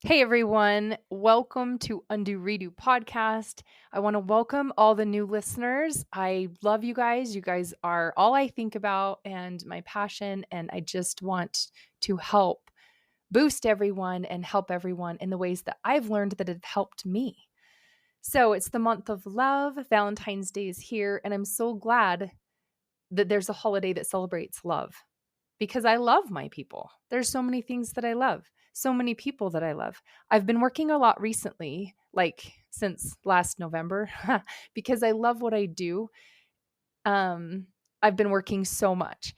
Hey everyone, welcome to Undo Redo podcast. I want to welcome all the new listeners. I love you guys. You guys are all I think about and my passion, and I just want to help boost everyone and help everyone in the ways that I've learned that have helped me. So it's the month of love. Valentine's Day is here, and I'm so glad that there's a holiday that celebrates love because I love my people. There's so many things that I love, so many people that I love. I've been working a lot recently, like since last November, because I love what I do. I've been working so much.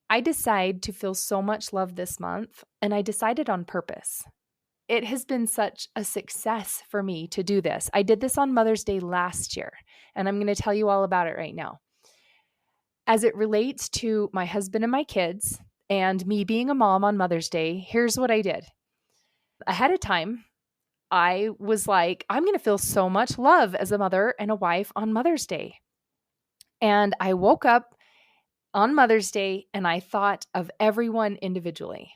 I decide to feel so much love this month, and I decided on purpose. It has been such a success for me to do this. I did this on Mother's Day last year, and I'm going to tell you all about it right now. As it relates to my husband and my kids and me being a mom on Mother's Day, here's what I did. Ahead of time, I was like, I'm going to feel so much love as a mother and a wife on Mother's Day. And I woke up on Mother's Day and I thought of everyone individually.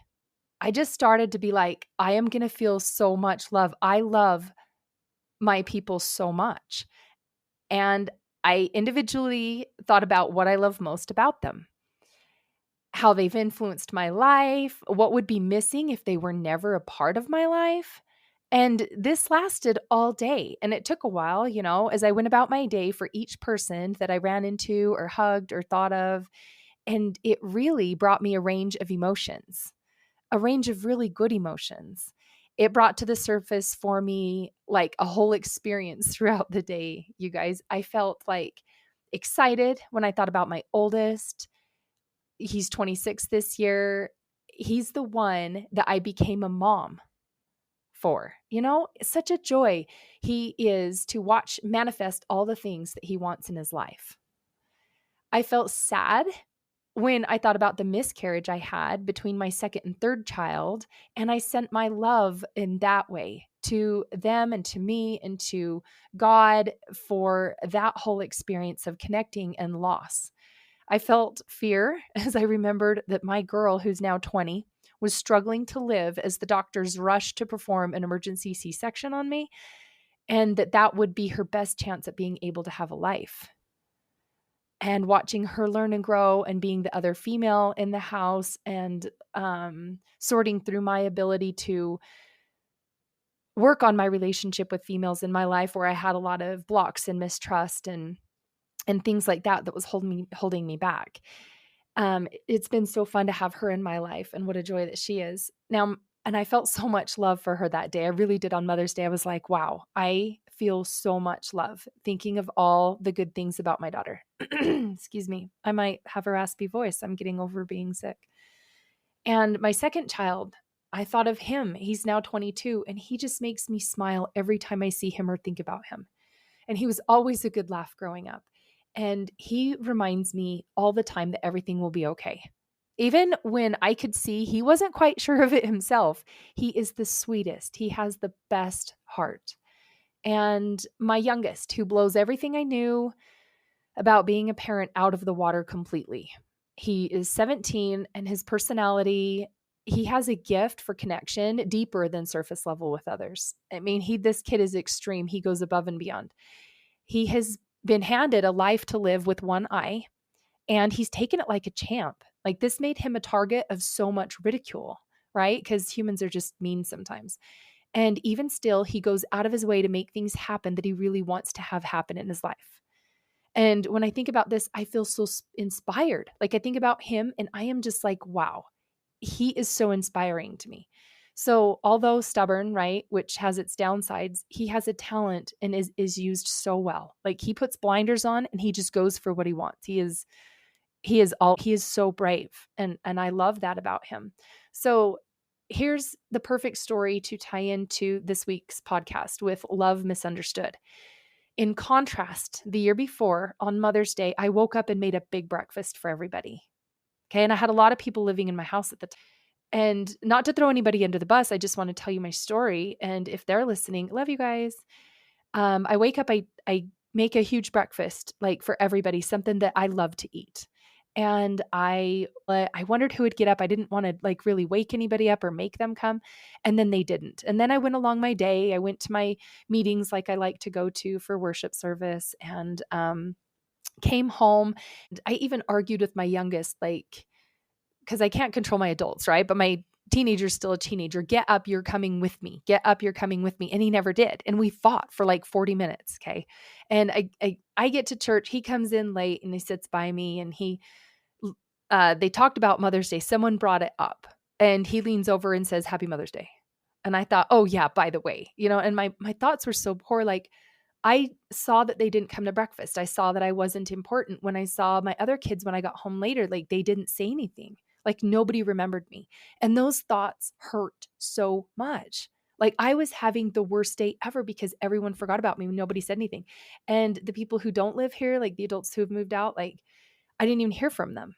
I just started to be like, I am going to feel so much love. I love my people so much. And I individually thought about what I love most about them, how they've influenced my life, what would be missing if they were never a part of my life. And this lasted all day. And it took a while, as I went about my day for each person that I ran into or hugged or thought of. And it really brought me a range of emotions, a range of really good emotions. It brought to the surface for me like a whole experience throughout the day, you guys. I felt like excited when I thought about my oldest. He's 26 this year. He's the one that I became a mom for. It's such a joy he is to watch manifest all the things that he wants in his life. I felt sad when I thought about the miscarriage I had between my second and third child, and I sent my love in that way to them and to me and to God for that whole experience of connecting and loss. I felt fear as I remembered that my girl, who's now 20, was struggling to live as the doctors rushed to perform an emergency C-section on me, and that would be her best chance at being able to have a life. And watching her learn and grow and being the other female in the house and sorting through my ability to work on my relationship with females in my life where I had a lot of blocks and mistrust and things like that was holding me back. It's been so fun to have her in my life, and what a joy that she is. Now, and I felt so much love for her that day. I really did on Mother's Day. I was like, wow, I feel so much love thinking of all the good things about my daughter. Excuse me. I might have a raspy voice. I'm getting over being sick. And my second child, I thought of him. He's now 22, and he just makes me smile every time I see him or think about him. And he was always a good laugh growing up. And he reminds me all the time that everything will be okay. Even when I could see he wasn't quite sure of it himself, he is the sweetest. He has the best heart. And my youngest, who blows everything I knew about being a parent out of the water completely. He is 17, and his personality, he has a gift for connection deeper than surface level with others. I mean, this kid is extreme. He goes above and beyond. He has been handed a life to live with one eye, and he's taken it like a champ. Like, this made him a target of so much ridicule, right? Because humans are just mean sometimes. And even still, he goes out of his way to make things happen that he really wants to have happen in his life. And when I think about this, I feel so inspired. Like, I think about him and I am just like, wow, he is so inspiring to me. So although stubborn, right, which has its downsides, he has a talent and is used so well. Like, he puts blinders on and he just goes for what he wants. He is so brave, and I love that about him. So here's the perfect story to tie into this week's podcast with Love Misunderstood. In contrast, the year before on Mother's Day, I woke up and made a big breakfast for everybody. Okay. And I had a lot of people living in my house at the time. And not to throw anybody under the bus, I just want to tell you my story. And if they're listening, love you guys. I wake up, I make a huge breakfast, like for everybody, something that I love to eat. And I wondered who would get up. I didn't want to like really wake anybody up or make them come. And then they didn't. And then I went along my day. I went to my meetings like I like to go to for worship service, and came home. I even argued with my youngest, like, because I can't control my adults, right? But my teenager's still a teenager. Get up, you're coming with me. Get up, you're coming with me. And he never did. And we fought for like 40 minutes. Okay. And I get to church. He comes in late and he sits by me, and they talked about Mother's Day. Someone brought it up, and he leans over and says, Happy Mother's Day. And I thought, oh yeah, by the way, and my thoughts were so poor. Like, I saw that they didn't come to breakfast. I saw that I wasn't important. When I saw my other kids, when I got home later, like they didn't say anything. Like nobody remembered me. And those thoughts hurt so much. Like I was having the worst day ever because everyone forgot about me when nobody said anything. And the people who don't live here, like the adults who have moved out, like I didn't even hear from them.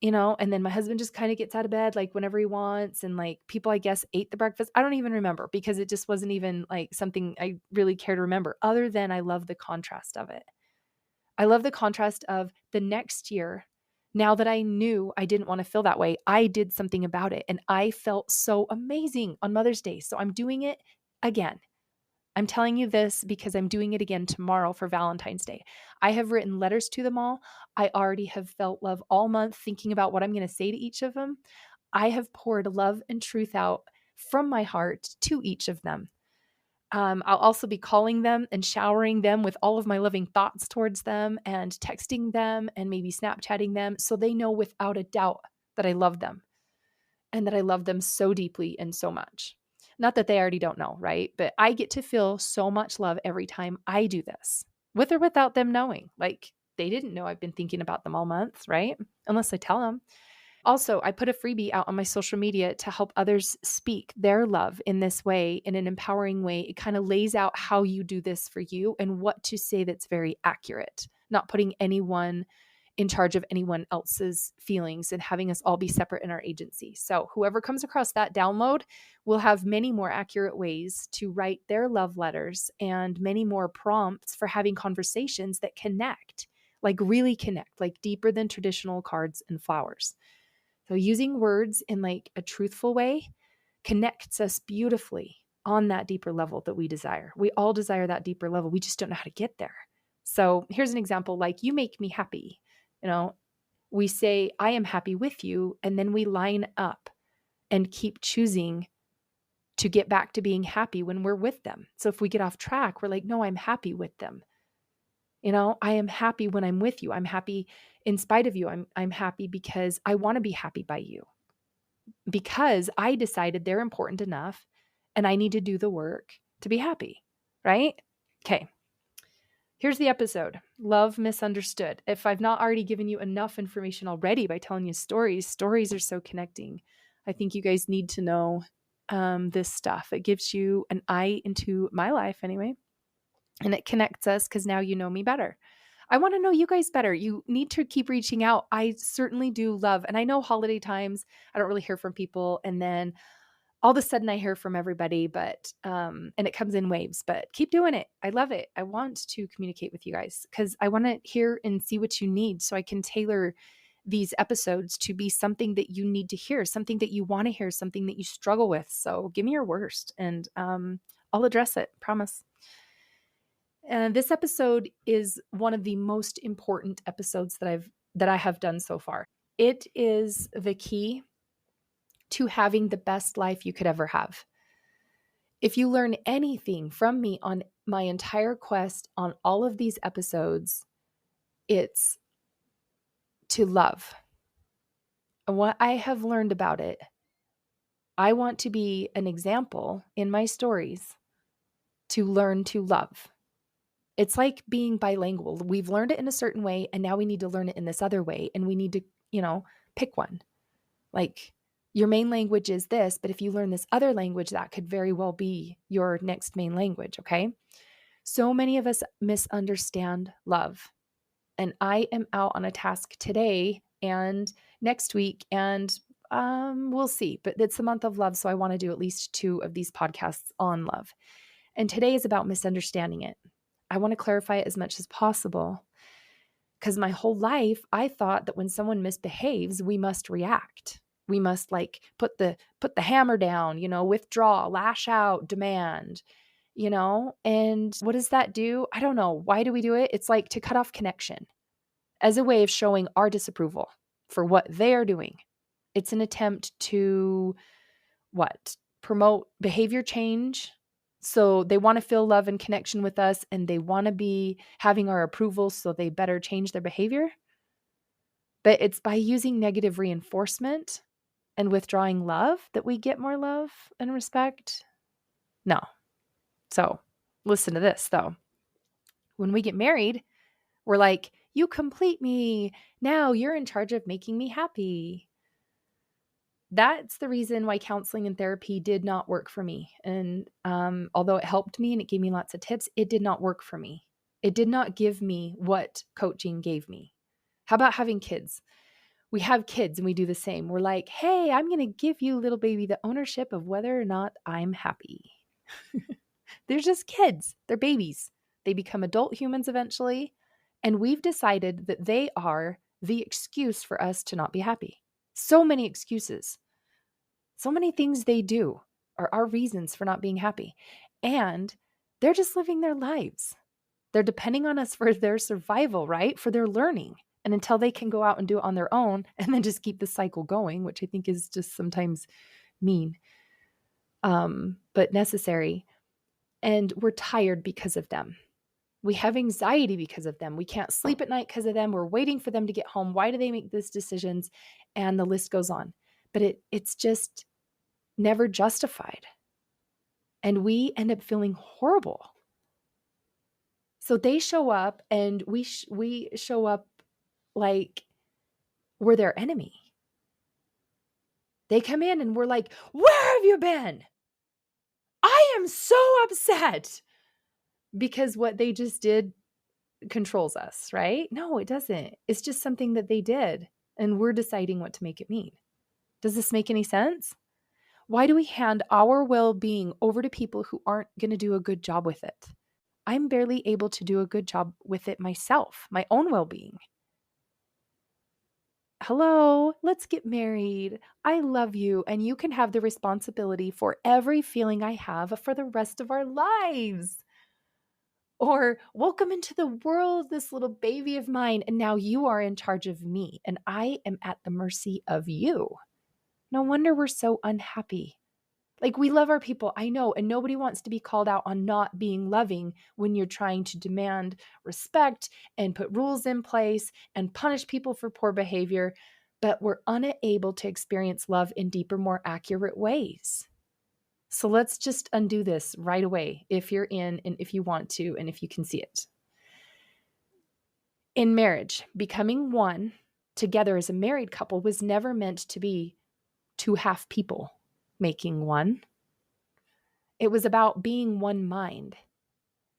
And then my husband just kind of gets out of bed like whenever he wants. And like people, I guess, ate the breakfast. I don't even remember because it just wasn't even like something I really care to remember, other than I love the contrast of it. I love the contrast of the next year. Now that I knew I didn't want to feel that way, I did something about it, and I felt so amazing on Mother's Day. So I'm doing it again. I'm telling you this because I'm doing it again tomorrow for Valentine's Day. I have written letters to them all. I already have felt love all month thinking about what I'm going to say to each of them. I have poured love and truth out from my heart to each of them. I'll also be calling them and showering them with all of my loving thoughts towards them, and texting them and maybe Snapchatting them so they know without a doubt that I love them, and that I love them so deeply and so much. Not that they already don't know, right? But I get to feel so much love every time I do this, with or without them knowing. Like they didn't know I've been thinking about them all month, right? Unless I tell them. Also, I put a freebie out on my social media to help others speak their love in this way, in an empowering way. It kind of lays out how you do this for you and what to say that's very accurate, not putting anyone in charge of anyone else's feelings and having us all be separate in our agency. So whoever comes across that download will have many more accurate ways to write their love letters, and many more prompts for having conversations that connect, like really connect, like deeper than traditional cards and flowers. So using words in like a truthful way connects us beautifully on that deeper level that we desire. We all desire that deeper level. We just don't know how to get there. So here's an example, like, you make me happy. We say, I am happy with you. And then we line up and keep choosing to get back to being happy when we're with them. So if we get off track, we're like, no, I'm happy with them. I am happy when I'm with you. I'm happy in spite of you. I'm happy because I want to be happy by you, because I decided they're important enough and I need to do the work to be happy, right? Okay. Here's the episode, Love Misunderstood. If I've not already given you enough information already by telling you stories are so connecting. I think you guys need to know this stuff. It gives you an eye into my life anyway, and it connects us because now you know me better. I want to know you guys better. You need to keep reaching out. I certainly do love, and I know holiday times, I don't really hear from people, and then all of a sudden I hear from everybody, but, and it comes in waves, but keep doing it. I love it. I want to communicate with you guys because I want to hear and see what you need so I can tailor these episodes to be something that you need to hear, something that you want to hear, something that you struggle with. So give me your worst, and I'll address it. Promise. And this episode is one of the most important episodes that I have done so far. It is the key to having the best life you could ever have. If you learn anything from me on my entire quest on all of these episodes, it's to love. And what I have learned about it, I want to be an example in my stories to learn to love. It's like being bilingual. We've learned it in a certain way, and now we need to learn it in this other way, and we need to, pick one. Like, your main language is this, but if you learn this other language, that could very well be your next main language, okay? So many of us misunderstand love. And I am out on a task today and next week, and we'll see. But it's the month of love, so I want to do at least 2 of these podcasts on love. And today is about misunderstanding it. I want to clarify it as much as possible, Because my whole life, I thought that when someone misbehaves, we must react. We must like put the hammer down, withdraw, lash out, demand, And what does that do? I don't know. Why do we do it? It's like to cut off connection as a way of showing our disapproval for what they are doing. It's an attempt to what? Promote behavior change. So they want to feel love and connection with us, and they want to be having our approval, so they better change their behavior. But it's by using negative reinforcement and withdrawing love that we get more love and respect. No. So listen to this, though. When we get married, we're like, you complete me. Now you're in charge of making me happy. That's the reason why counseling and therapy did not work for me. And although it helped me and it gave me lots of tips, it did not work for me. It did not give me what coaching gave me. How about having kids? We have kids and we do the same. We're like, hey, I'm going to give you, little baby, the ownership of whether or not I'm happy. They're just kids. They're babies. They become adult humans eventually. And we've decided that they are the excuse for us to not be happy. So many excuses. So many things they do are our reasons for not being happy. And they're just living their lives. They're depending on us for their survival, right? For their learning. And until they can go out and do it on their own and then just keep the cycle going, which I think is just sometimes mean, but necessary. And we're tired because of them. We have anxiety because of them. We can't sleep at night because of them. We're waiting for them to get home. Why do they make these decisions? And the list goes on. But it's just never justified. And we end up feeling horrible. So they show up and we show up like we're their enemy. They come in and we're like, where have you been? I am so upset. Because what they just did controls us, right? No, it doesn't. It's just something that they did. And we're deciding what to make it mean. Does this make any sense? Why do we hand our well-being over to people who aren't going to do a good job with it? I'm barely able to do a good job with it myself, my own well-being. Hello, let's get married. I love you, and you can have the responsibility for every feeling I have for the rest of our lives. Or welcome into the world, this little baby of mine, and now you are in charge of me, and I am at the mercy of you. No wonder we're so unhappy. Like, we love our people, I know, and nobody wants to be called out on not being loving when you're trying to demand respect and put rules in place and punish people for poor behavior, but we're unable to experience love in deeper, more accurate ways. So let's just undo this right away if you're in and if you want to and if you can see it. In marriage, becoming one together as a married couple was never meant to be two half people making one. It was about being one mind,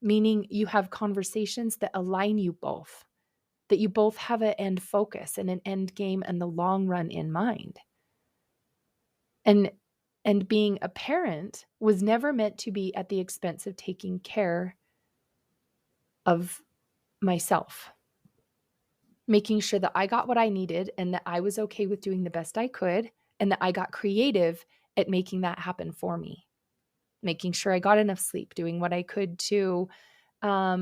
meaning you have conversations that align you both, that you both have an end focus and an end game and the long run in mind. And being a parent was never meant to be at the expense of taking care of myself, making sure that I got what I needed and that I was okay with doing the best I could, and that I got creative at making that happen for me, making sure I got enough sleep, doing what I could to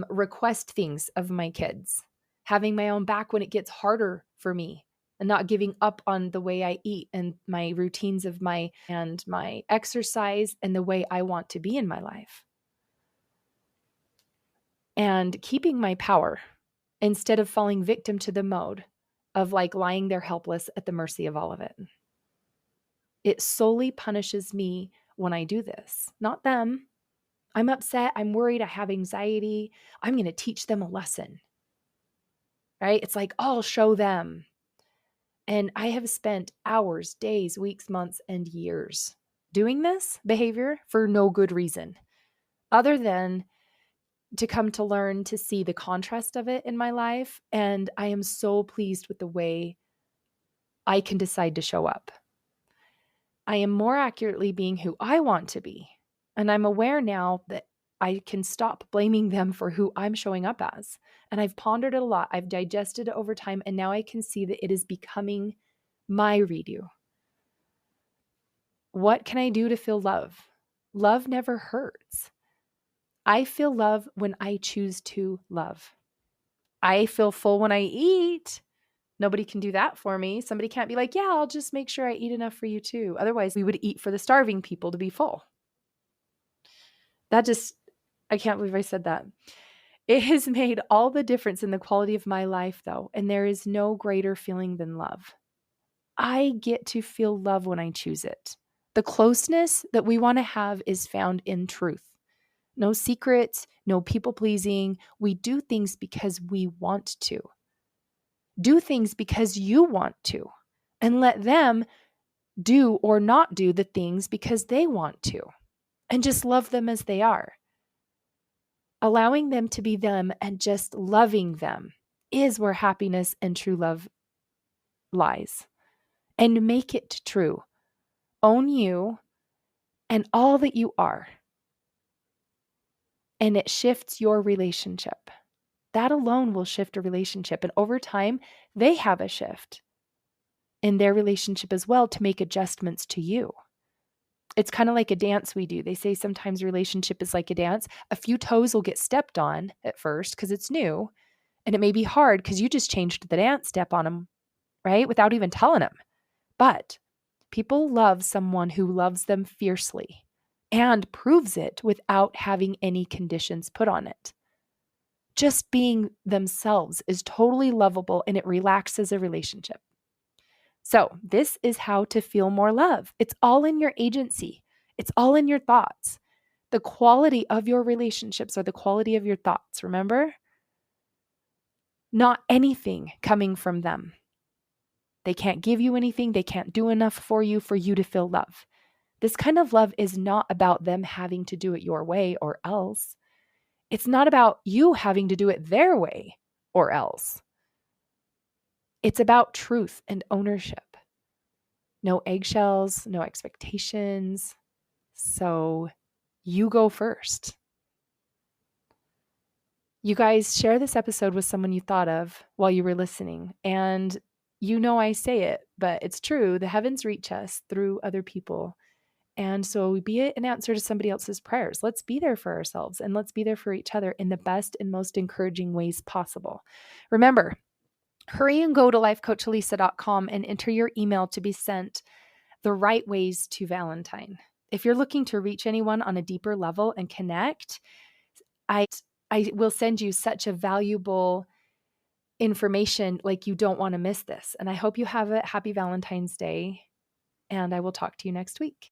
request things of my kids, having my own back when it gets harder for me, and not giving up on the way I eat and my routines of my exercise and the way I want to be in my life. And keeping my power instead of falling victim to the mode of like lying there helpless at the mercy of all of it. It solely punishes me when I do this, not them. I'm upset. I'm worried. I have anxiety. I'm going to teach them a lesson, right? It's like, I'll show them. And I have spent hours, days, weeks, months, and years doing this behavior for no good reason, other than to come to learn to see the contrast of it in my life. And I am so pleased with the way I can decide to show up. I am more accurately being who I want to be. And I'm aware now that I can stop blaming them for who I'm showing up as. And I've pondered it a lot. I've digested it over time. And now I can see that it is becoming my redo. What can I do to feel love? Love never hurts. I feel love when I choose to love. I feel full when I eat. Nobody can do that for me. Somebody can't be like, yeah, I'll just make sure I eat enough for you too. Otherwise, we would eat for the starving people to be full. I can't believe I said that. It has made all the difference in the quality of my life, though, and there is no greater feeling than love. I get to feel love when I choose it. The closeness that we want to have is found in truth. No secrets, no people pleasing. We do things because we want to. Do things because you want to. And let them do or not do the things because they want to. And just love them as they are. Allowing them to be them and just loving them is where happiness and true love lies. And make it true. Own you and all that you are. And it shifts your relationship. That alone will shift a relationship. And over time, they have a shift in their relationship as well to make adjustments to you. It's kind of like a dance we do. They say sometimes relationship is like a dance. A few toes will get stepped on at first because it's new. And it may be hard because you just changed the dance step on them, right? Without even telling them. But people love someone who loves them fiercely and proves it without having any conditions put on it. Just being themselves is totally lovable and it relaxes a relationship. So this is how to feel more love. It's all in your agency. It's all in your thoughts. The quality of your relationships are the quality of your thoughts, remember? Not anything coming from them. They can't give you anything. They can't do enough for you to feel love. This kind of love is not about them having to do it your way or else. It's not about you having to do it their way or else. It's about truth and ownership. No eggshells, no expectations. So you go first. You guys share this episode with someone you thought of while you were listening. And you know I say it, but it's true. The heavens reach us through other people. And so be it an answer to somebody else's prayers. Let's be there for ourselves and let's be there for each other in the best and most encouraging ways possible. Remember, hurry and go to lifecoachalisa.com and enter your email to be sent the right ways to Valentine. If you're looking to reach anyone on a deeper level and connect, I will send you such a valuable information, like you don't want to miss this. And I hope you have a happy Valentine's Day, and I will talk to you next week.